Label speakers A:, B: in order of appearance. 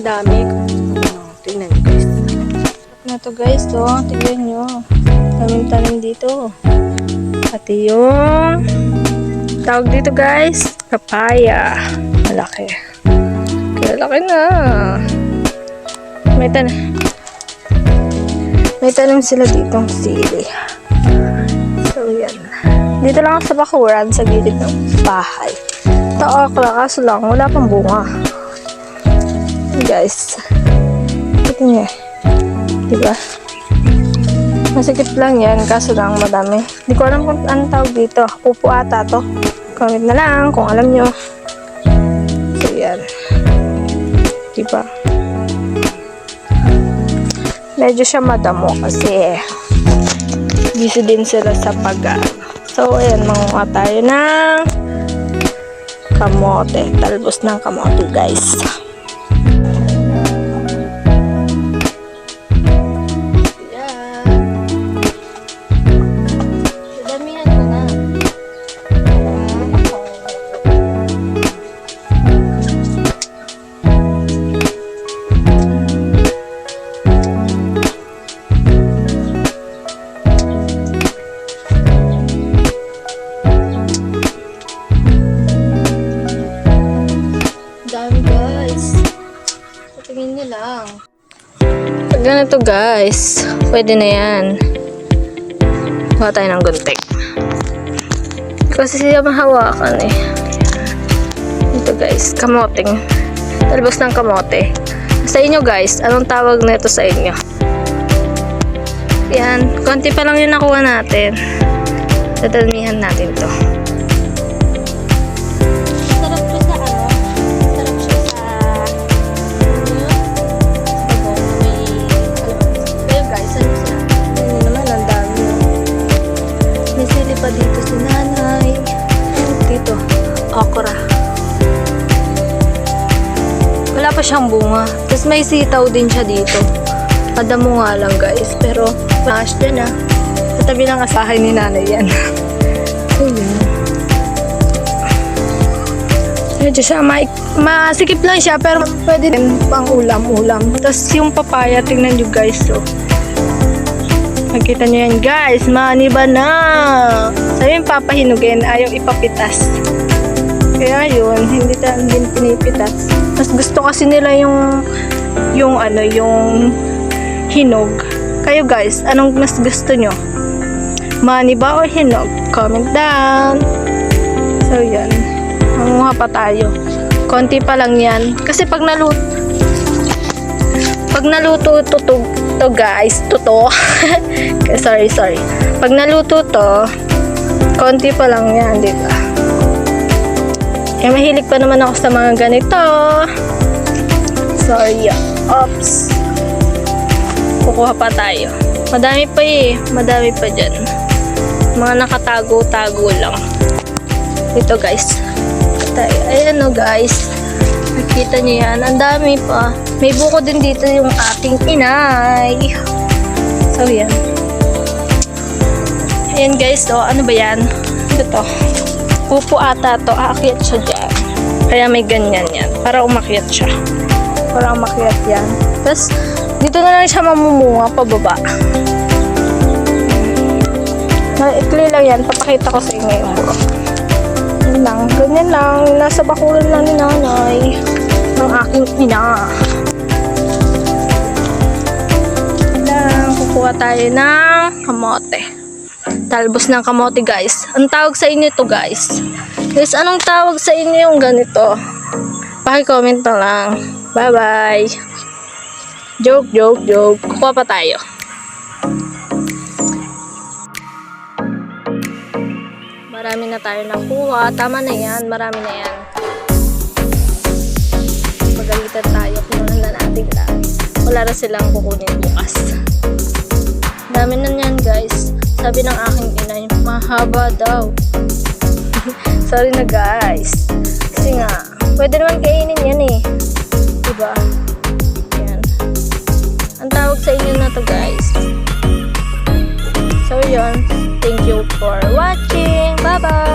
A: Ang dami. Tingnan nyo guys. Na to guys, tingnan nyo. Daming tanim dito. Pati yung tawag dito guys, papaya. Malaki. Kaya laki na. May tanim sila ditong sili. So yan. Dito lang sa bakuran sa gilid ng bahay. Ito okra, kaso lang wala pang bunga. Guys. Ito niya. Diba? Masikip lang yan, kaso lang madami. Hindi ko alam kung anong tawag dito. Upo ata to. Comment na lang kung alam nyo. So yan. Diba? Medyo siya madamo kasi busy din sila sa So ayan, mangunga tayo ng kamote. Talbos ng kamote guys. Tingin nyo lang. Pag ganito guys, pwede na yan. Kuha tayo ng gunting. Kasi siya mahawakan eh. Ito guys, kamoting. Talbos ng kamote. Sa inyo guys, anong tawag na ito sa inyo? Yan, konti pa lang yung nakuha natin. Dadalmihan natin to. Pa dito si nanay. Dito, okra. Wala pa siyang bunga. Tapos may sitaw din siya dito. Madamo nga lang guys. Pero, mash din ah. Katabi ng asahay ni nanay yan. So, yun. Medyo siya, masikip lang siya. Pero pwede din pang ulam-ulam. Tapos yung papaya, tingnan nyo guys. So, makita nyo yan guys, maniba na. Sabi yung papahinugin, ayaw ipapitas. Kaya yun, hindi pinipitas. Mas gusto kasi nila yung hinog. Kayo guys, anong mas gusto nyo? Maniba or hinog? Comment down. So yan, manguha pa tayo. Konti pa lang yan. Kasi pag naluto to guys, sorry. Pag naluto to, konti pa lang yan, diba? Eh, mahilig pa naman ako sa mga ganito. Sorry, oops. Kukuha pa tayo. Madami pa dyan. Mga nakatago-tago lang. Ito guys. Ayan o guys. Nakita nyo yan, ang dami pa. May buko din dito yung aking inay. So, yan. Ayan guys, ano ba yan? Ito to. Pupo ata to. Aakyat siya dyan. Kaya may ganyan yan. Para umakyat siya. Para umakyat yan. Tapos, dito na lang siya mamumunga pababa. Ikli lang yan. Papakita ko sa inyo yung buko. Ganyan lang. Nasa bakuran lang ni nanay. Ng aking ina. Kukuha tayo ng kamote. Talbos ng kamote guys. Ang tawag sa inyo to guys. Guys, anong tawag sa inyo yung ganito? Paki-comment na lang. Bye bye. Joke. Kukuha pa tayo. Marami na tayo nakuha. Tama na yan. Marami na yan. Magalitan tayo. Kununan na natin lang. Wala na silang kukunin bukas. Dami na yan guys. Sabi ng aking inay, mahaba daw. Sorry na guys. Kasi nga, pwede naman kainin yan eh. Diba? Yan. Ang tawag sa inyo na to guys. So yun. Thank you for watching. Bye bye.